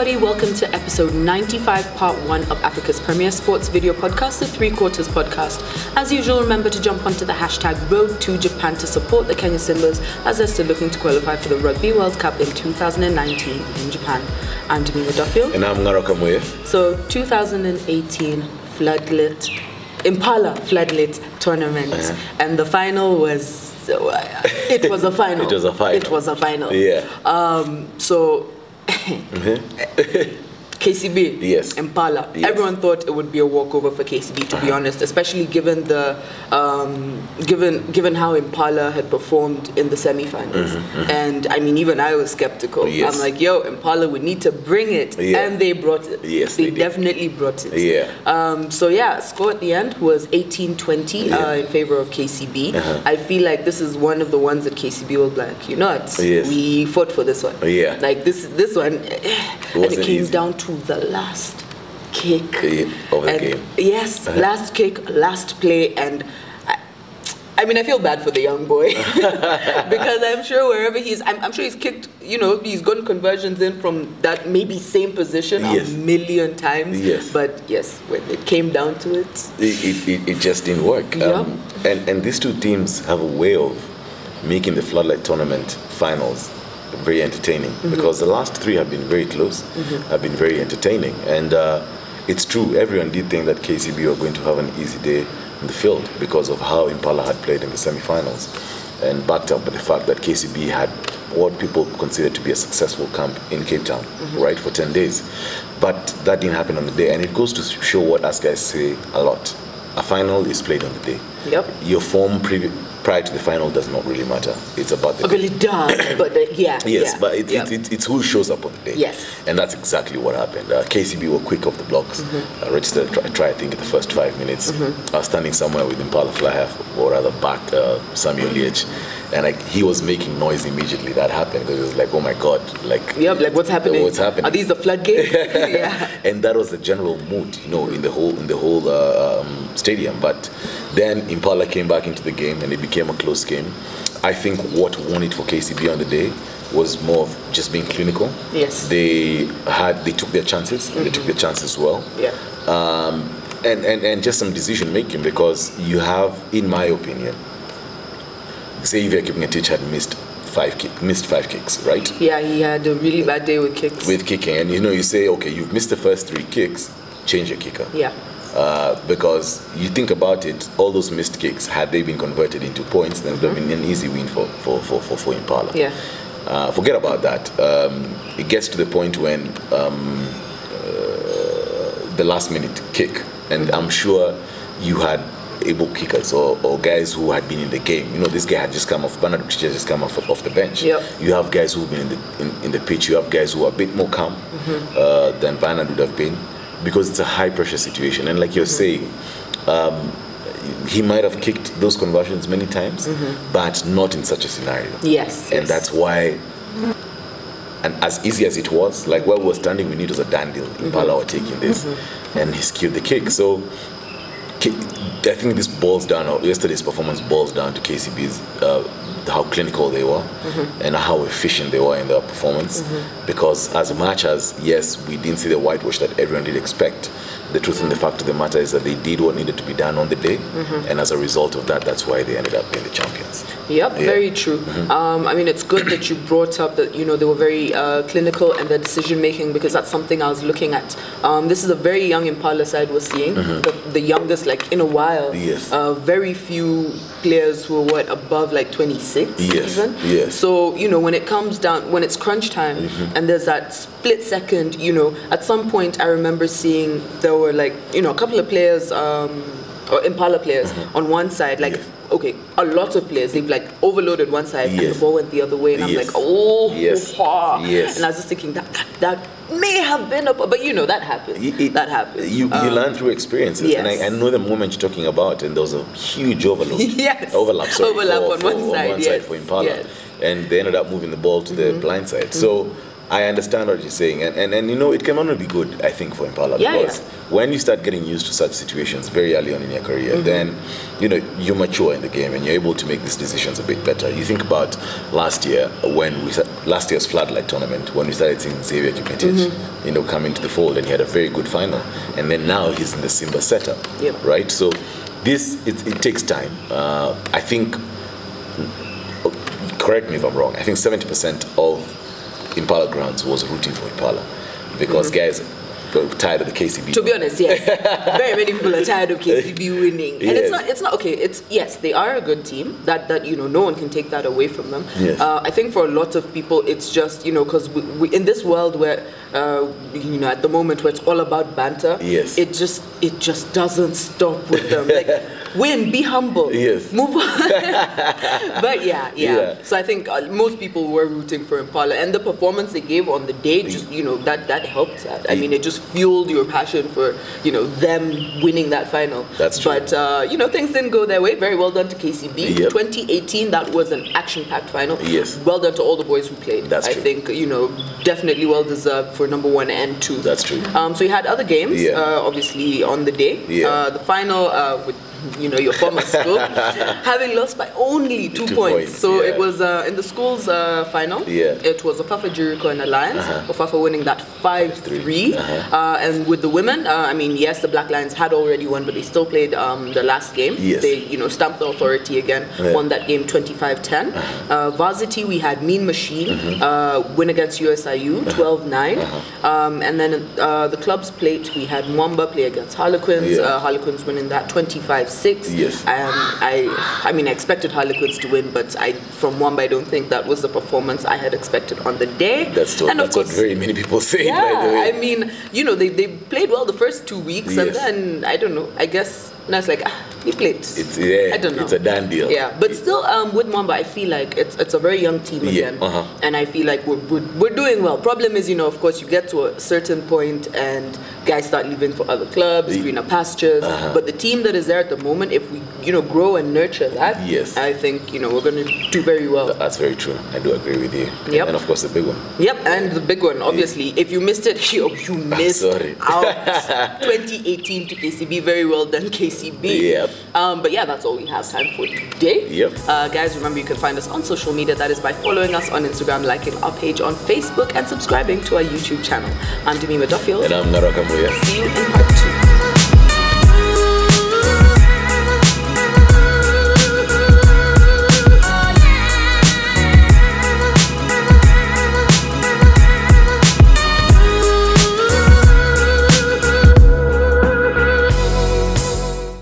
everybody, welcome to episode 95, part 1 of Africa's premier sports video podcast, the 3 Quarters podcast. As usual, remember to jump onto the hashtag Road to Japan to support the Kenya Simbas as they're still looking to qualify for the Rugby World Cup in 2019 in Japan. I'm Domingo Duffield. And I'm Ngaro Kamwe. So, 2018 Floodlit, Impala Floodlit tournament, and the final was, it was a final. It was a final. It was a final. Yeah. KCB, yes. Impala. Yes. Everyone thought it would be a walkover for KCB, to be honest, especially given the given how Impala had performed in the semi-finals. And I mean, even I was skeptical. Yes. I'm like, yo, Impala would need to bring it, and they brought it. Yes, they definitely brought it. Yeah. So yeah, score at the end was 18-20 in favor of KCB. I feel like this is one of the ones that KCB will be like, you know what? Yes. We fought for this one. Yeah. Like this one, and it came down to the last kick of the game. Yes, last kick, last play, and I mean, I feel bad for the young boy because I'm sure wherever he's, I'm sure he's kicked, you know, he's gotten conversions in from that maybe same position a million times. Yes. But yes, when it came down to it, it just didn't work. Yeah. And these two teams have a way of making the Floodlit tournament finals very entertaining because the last 3 have been very close, have been very entertaining, and it's true, everyone did think that KCB were going to have an easy day in the field because of how Impala had played in the semi-finals, and backed up by the fact that KCB had what people consider to be a successful camp in Cape Town, right, for 10 days. But that didn't happen on the day, and it goes to show what us guys say a lot. A final is played on the day. Yep. Your form prior to the final does not really matter. It's about the day. It does, but yes, but it's who shows up on the day. Yes. And that's exactly what happened. KCB were quick off the blocks, registered a try, I think, in the first 5 minutes. Standing somewhere with Impala fly half, or rather back, Samuel Liech. And like he was making noise immediately. That happened because it was like, oh my god, like like what's happening? What's happening? Are these the floodgates? Yeah. And that was the general mood, you know, in the whole stadium. But then Impala came back into the game, and it became a close game. I think what won it for KCB on the day was more of just being clinical. Yes. They took their chances. They took their chances well. Yeah. And just some decision making, because you have, in my opinion, Xavier Kipngetich had missed 5 kicks, right? Yeah, he had a really bad day with kicks. With kicking, and you know, you say, okay, you've missed the first 3 kicks, change your kicker. Yeah. Because you think about it, all those missed kicks, had they been converted into points, then it would have been an easy win for Impala. Yeah. Forget about that. It gets to the point when the last minute kick, and I'm sure you had able kickers or guys who had been in the game. You know, this guy had just come off, Bernard Mchicha just come off the bench. Yep. You have guys who've been in the pitch. You have guys who are a bit more calm than Bernard would have been, because it's a high pressure situation. And like you're saying, he might have kicked those conversions many times, but not in such a scenario. Yes. And that's why, and as easy as it was, like where we were standing, we knew it was a done deal. Impala were taking this, and he skewed the kick. So I think this boils down, or yesterday's performance boils down to KCB's, how clinical they were and how efficient they were in their performance. Because as much as, yes, we didn't see the whitewash that everyone did expect, the truth and the fact of the matter is that they did what needed to be done on the day, and as a result of that, that's why they ended up being the champions. Yep, very true. I mean, it's good that you brought up that, you know, they were very clinical in their decision making, because that's something I was looking at. This is a very young Impala side we're seeing, the youngest like in a while. Yes. Very few players who are above like 26 even. Yes. So, you know, when it comes down, when it's crunch time and there's that split second, you know, at some point I remember seeing there were like, you know, a couple of players, or Impala players on one side, like, okay, a lot of players, they've like overloaded one side and the ball went the other way, and I'm like, oh, and I was just thinking that may have been a, but you know, that happens. That happens. You learn through experiences, and I know the moment you're talking about, and there was a huge overload. Overlap on one side for Impala, and they ended up moving the ball to the blind side. So I understand what you're saying, and you know, it can only be good, I think, for Impala, because when you start getting used to such situations very early on in your career, then you know you mature in the game and you're able to make these decisions a bit better. You think about last year's Floodlit tournament, when we started seeing Xavier Kipetic, you know, come into the fold, and he had a very good final, and then now he's in the Simba setup, right? So it takes time. I think, correct me if I'm wrong, I think 70% of Impala grounds was rooting for Impala because guys were tired of the KCB. To be honest, yes. Very many people are tired of KCB winning. And it's not okay. Yes, they are a good team. That you know, no one can take that away from them. Yes. I think for a lot of people it's just, you know, because we in this world where you know, at the moment where it's all about banter, it just doesn't stop with them. Like, win, be humble, move on. But yeah. So I think most people were rooting for Impala, and the performance they gave on the day, just, you know, that helped that. I mean, it just fueled your passion for, you know, them winning that final. That's true. But you know, things didn't go their way. Very well done to KCB. 2018, that was an action-packed final. Well done to all the boys who played. I think, you know, definitely well deserved for number 1 and 2. That's true. So you had other games, obviously on the day. The final with, you know, your former school, having lost by only 2 points. So it was in the school's final. It was Ofafa Jericho and Alliance. Ofafa winning that 5-3. And with the women, I mean, yes, the Black Lions had already won, but they still played the last game. They, you know, stamped the authority again, won that game 25-10. Varsity, we had Mean Machine win against USIU 12-9. And then the club's plate, we had Mwamba play against Harlequins. Harlequins winning that 25-6. I mean, I expected Harlequins to win, but from Mwamba, I don't think that was the performance I had expected on the day. That's what very many people say. By the way. I mean, you know, they played well the first 2 weeks, and then I don't know. I guess now it's like he played. I don't know. It's a done deal. Yeah, but still, with Mwamba, I feel like it's a very young team again, and I feel like we're doing well. Problem is, you know, of course, you get to a certain point and guys start leaving for other clubs, greener pastures. But the team that is there at the moment, if we, you know, grow and nurture that, I think, you know, we're going to do very well. That's very true. I do agree with you. And of course, the big one. And the big one, obviously, if you missed it, you missed out. 2018 to KCB, very well done, KCB. But yeah, that's all we have time for today. Guys, remember you can find us on social media. That is by following us on Instagram, liking our page on Facebook, and subscribing to our YouTube channel. I'm Demi Duffield. And I'm Naraka Muya. See you in part 2.